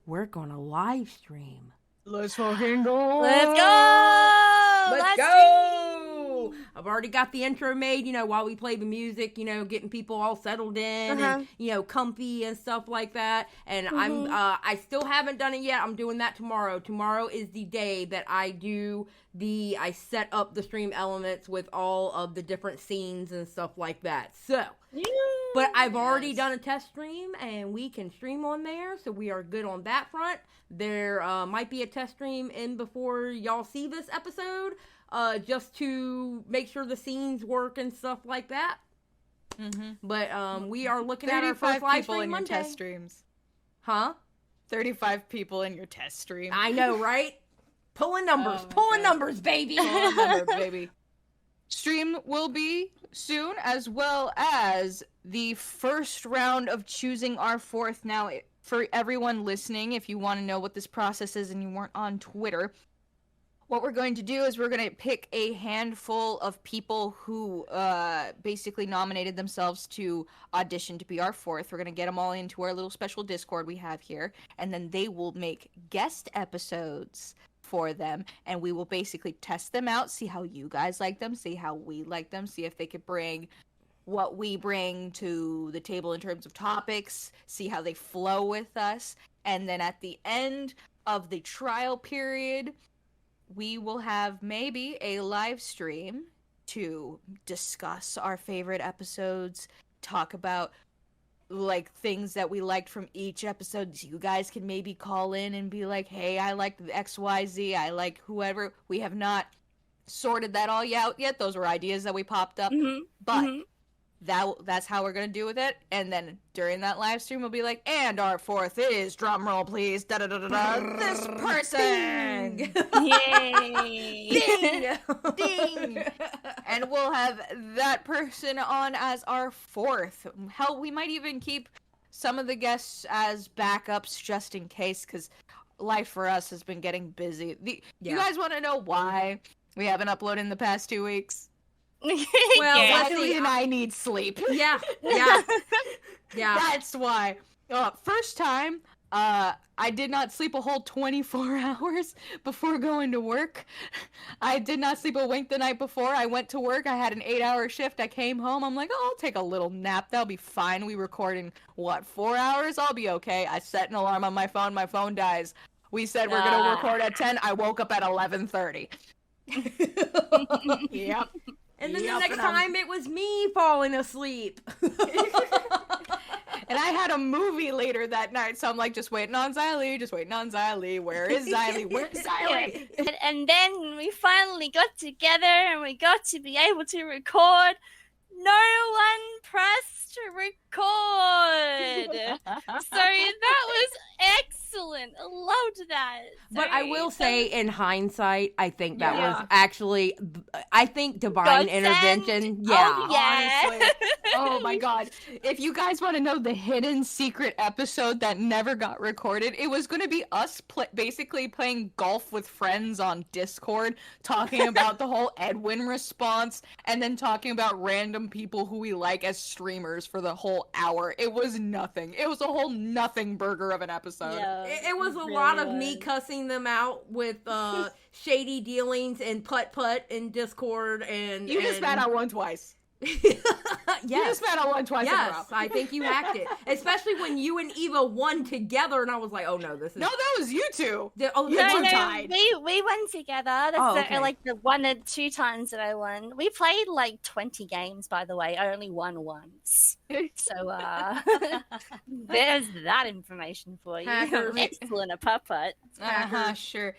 We're going to live stream. Let's fucking go. Let's go. Let's go. I've already got the intro made, while we play the music, getting people all settled in and, comfy and stuff like that. And I still haven't done it yet. I'm doing that tomorrow. Tomorrow is the day that I set up the stream elements with all of the different scenes and stuff like that. So, but I've already done a test stream and we can stream on there. So we are good on that front. There might be a test stream in before y'all see this episode. Just to make sure the scenes work and stuff like that. But we are looking at our first live stream in Monday. Your test streams. Huh? 35 people in your test stream. I know, right? Pulling numbers, baby. Pulling numbers, baby. Stream will be soon, as well as the first round of choosing our fourth. Now, for everyone listening, if you want to know what this process is and you weren't on Twitter, what we're going to do is we're going to pick a handful of people who basically nominated themselves to audition to be our fourth. We're going to get them all into our little special Discord we have here, and then they will make guest episodes for them, and we will basically test them out, see how you guys like them, see how we like them, see if they could bring what we bring to the table in terms of topics, see how they flow with us, and then at the end of the trial period, we will have maybe a live stream to discuss our favorite episodes, talk about things that we liked from each episode. You guys can maybe call in and be like, hey, I like XYZ, I like whoever. We have not sorted that all out yet. Those were ideas that we popped up. But that's how we're going to do with it. And then during that live stream, we'll be like, and our fourth is, drum roll please, da-da-da-da-da, this person! Yay! Ding! Ding! And we'll have that person on as our fourth. Hell, we might even keep some of the guests as backups just in case, because life for us has been getting busy. You guys want to know why we haven't uploaded in the past 2 weeks? Well, Leslie and I need sleep. Yeah. That's why. First time, I did not sleep a whole 24 hours before going to work. I did not sleep a wink the night before. I went to work. I had an 8-hour shift. I came home. I'm like, I'll take a little nap. That'll be fine. We record in, 4 hours? I'll be okay. I set an alarm on my phone. My phone dies. We said we're going to record at 10. I woke up at 11:30. Yep. And then the next time it was me falling asleep. And I had a movie later that night, so I'm like, just waiting on Xylie. Where is Xylie? Where's Xylie? And then we finally got together and we got to be able to record. No one pressed record. So that was excellent. I loved that. But I will say, in hindsight, I think that was actually, divine intervention. Yeah. Oh, yeah. Honestly. Oh my god. If you guys want to know the hidden secret episode that never got recorded, it was going to be us basically playing golf with friends on Discord, talking about the whole Edwin response, and then talking about random people who we like as streamers for the whole hour. It was nothing. It was a whole nothing burger of an episode. Yeah, it was a lot of me cussing them out with shady dealings and putt-putt in Discord. And you just found out one twice. Yes. You just found out one twice in a row. Yes, I think you hacked it. Especially when you and Eva won together, and I was like, oh no, this is... No, that was you two. We won together. That's the 1 or 2 times that I won. We played 20 games, by the way. I only won once. So, there's that information for you. Excellent, a putt-putt. Sure.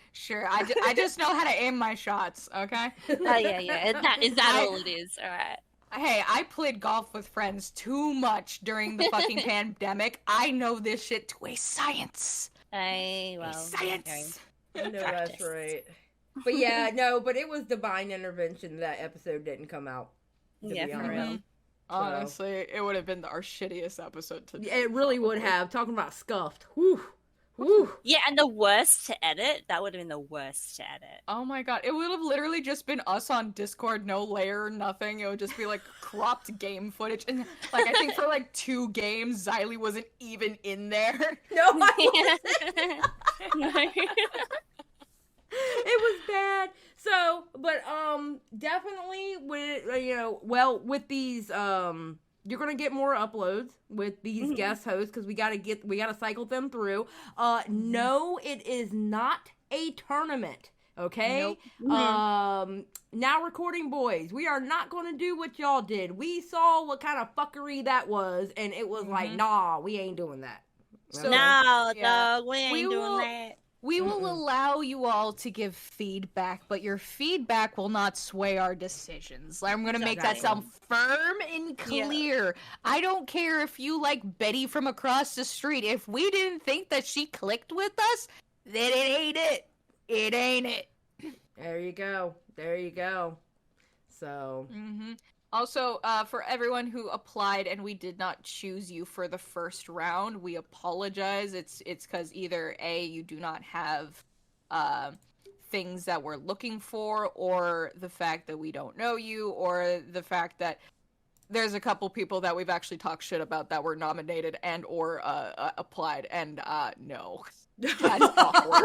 I just know how to aim my shots, okay? Is that all it is? All right. Hey, I played golf with friends too much during the fucking pandemic. I know this shit to a science. Science. No, that's right. But yeah, but it was divine intervention that episode didn't come out. To be honest. Honestly, it would have been our shittiest episode to do. It really would have. Talking about scuffed. Whew. Woo. Yeah, and the worst to edit. That would have been the worst to edit. Oh my god, it would have literally just been us on Discord, no layer, nothing. It would just be like cropped game footage. And like I think for like 2 games, Xylie wasn't even in there. No, No. it was bad. So, but definitely with with these you're gonna get more uploads with these guest hosts because we gotta cycle them through. No, it is not a tournament. Okay. Nope. Now recording boys, we are not gonna do what y'all did. We saw what kind of fuckery that was, and it was like, nah, we ain't doing that. So, No, yeah. dog, we ain't doing that. We will allow you all to give feedback, but your feedback will not sway our decisions. I'm going to make that sound firm and clear. Yeah. I don't care if you like Betty from across the street. If we didn't think that she clicked with us, then it ain't it. It ain't it. There you go. There you go. So... Also, for everyone who applied and we did not choose you for the first round, we apologize. It's because either A, you do not have things that we're looking for, or the fact that we don't know you, or the fact that there's a couple people that we've actually talked shit about that were nominated and or applied, and no. That's awkward.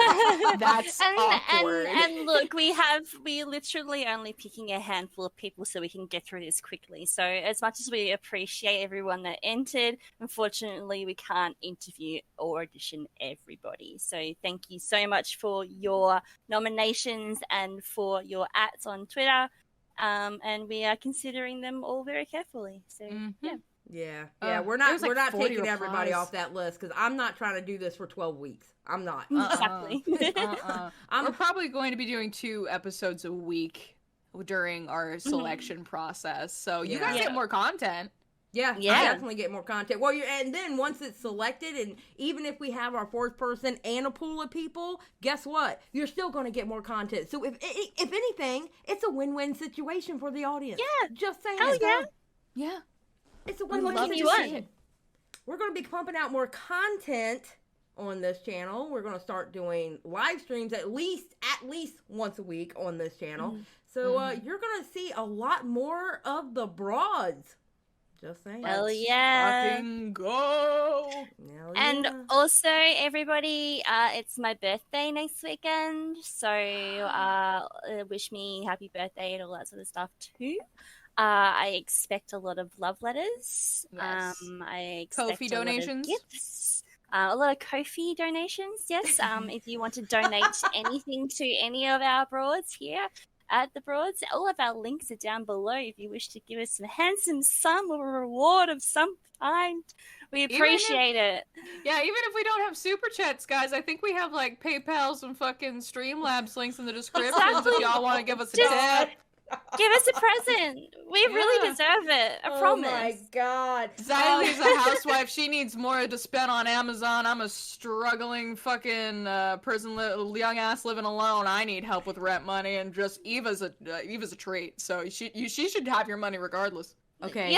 That's awkward. And look, we're literally only picking a handful of people so we can get through this quickly. So as much as we appreciate everyone that entered, unfortunately we can't interview or audition everybody. So thank you so much for your nominations and for your ats on Twitter. And we are considering them all very carefully. So Yeah, we're not taking everybody off that list because I'm not trying to do this for 12 weeks. I'm not. Exactly. We're probably going to be doing 2 episodes a week during our selection process, so you guys get more content. Yeah, definitely get more content. Well, and then once it's selected, and even if we have our 4th person and a pool of people, guess what? You're still going to get more content. So if anything, it's a win-win situation for the audience. Yeah, just saying. Oh yeah. It's a win-win situation. We're going to be pumping out more content on this channel. We're going to start doing live streams at least once a week on this channel. So you're going to see a lot more of the broads. Just saying. Hell yeah. Fucking go. And also, everybody, it's my birthday next weekend. So wish me happy birthday and all that sort of stuff too. I expect a lot of love letters. Yes. I expect Ko-fi a lot of donations. gifts. A lot of Ko-fi donations, yes. If you want to donate anything to any of our broads here at the Broads, all of our links are down below if you wish to give us a handsome sum or a reward of some kind. We appreciate it. Yeah, even if we don't have super chats, guys, I think we have like PayPal and fucking Streamlabs links in the descriptions if y'all want to give us a tip. Give us a present. We really deserve it. I promise. Oh my god. Xylie's a housewife. She needs more to spend on Amazon. I'm a struggling fucking person, young ass living alone. I need help with rent money, and just Eva's a treat. So she should have your money regardless. Okay.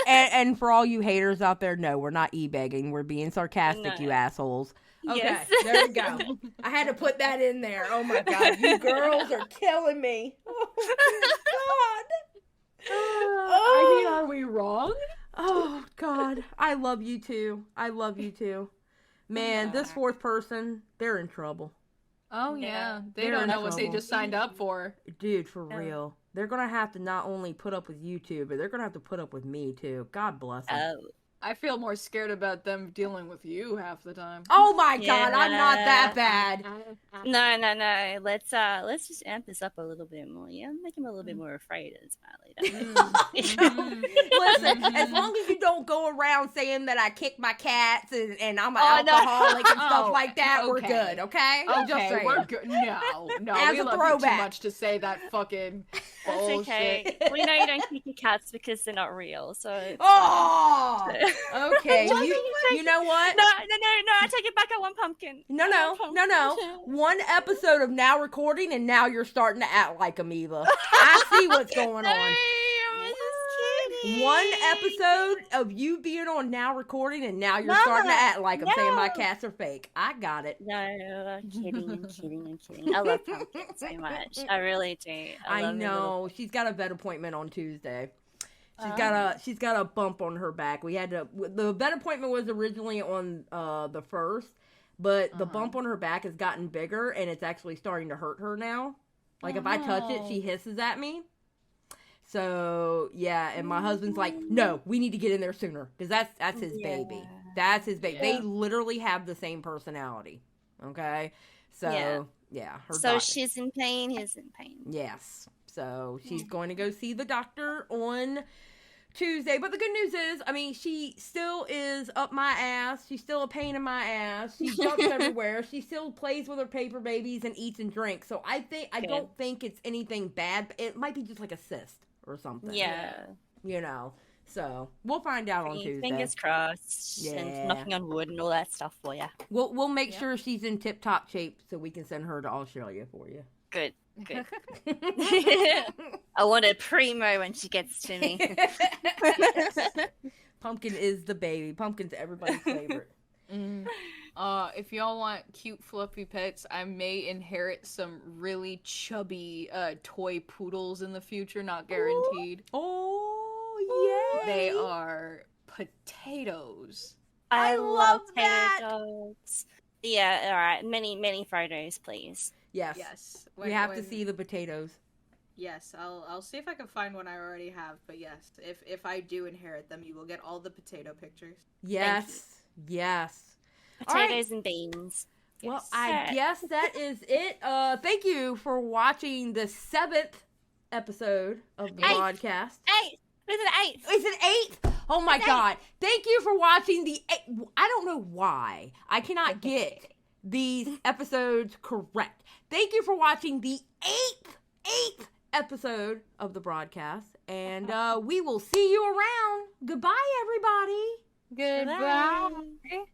and for all you haters out there, no, we're not e-begging. We're being sarcastic, you assholes. Okay, Yes. there we go. I had to put that in there. Oh my god, you girls are killing me. Oh my god. I mean, are we wrong? Oh god, I love you too. I love you too. Man, this 4th person, they're in trouble. Oh yeah, they They're don't in know what they trouble. just signed up for. Dude, for real. They're gonna have to not only put up with YouTube, but they're gonna have to put up with me too. God bless them. I feel more scared about them dealing with you half the time. Oh my god, I'm not that bad. No. Let's just amp this up a little bit more. Yeah, make him a little bit more afraid of Xylie. Listen, as long as you don't go around saying that I kick my cats and I'm an alcoholic and stuff like that, we're good, okay? Okay, we're good. No, As we a love throwback. you too much to say that fucking bullshit. It's okay. We know you don't kick your cats because they're not real. So. Okay. You know what? No. I take it back. I want pumpkin. No. 1 episode of now recording, and now you're starting to act like Amoeba. I see what's going on. I'm just kidding. One episode of you being on Now Recording, and now you're starting to act like I'm saying my cats are fake. I got it. No, I'm kidding. I love Pumpkin so much. I really do. I know. She's got a vet appointment on Tuesday. She's got a bump on her back. The vet appointment was originally on the 1st, but the bump on her back has gotten bigger, and it's actually starting to hurt her now. Like, if I touch it, she hisses at me. So, yeah, and my husband's like, no, we need to get in there sooner, because that's his baby. That's his baby. They literally have the same personality, okay? So, yeah. So she's in pain, he's in pain. Yes. So, she's going to go see the doctor on Tuesday. But the good news is, I mean, she still is up my ass. She's still a pain in my ass. She jumps everywhere. She still plays with her paper babies and eats and drinks. So, I don't think it's anything bad. It might be just like a cyst or something. Yeah. You know, so we'll find out on Tuesday. Fingers crossed. Yeah. And knocking on wood and all that stuff for you. We'll make sure she's in tip-top shape so we can send her to Australia for you. Good. I want a primo when she gets to me. Pumpkin is the baby. Pumpkin's everybody's favorite. If y'all want cute fluffy pets, I may inherit some really chubby toy poodles in the future, not guaranteed. Oh, yay! They are potatoes. I love that. Potatoes. Yeah, all right. Many photos, please. Yes. We have to see the potatoes. Yes, I'll see if I can find one I already have. But yes, if I do inherit them, you will get all the potato pictures. Yes. Potatoes and beans. Well, I guess that is it. Thank you for watching the 7th episode of the broadcast. 8. Is it 8? Is it 8? Oh my God. Thank you for watching the 8th. I don't know why I cannot get these episodes correct. Thank you for watching the 8th episode of the broadcast. And we will see you around. Goodbye, everybody. Goodbye.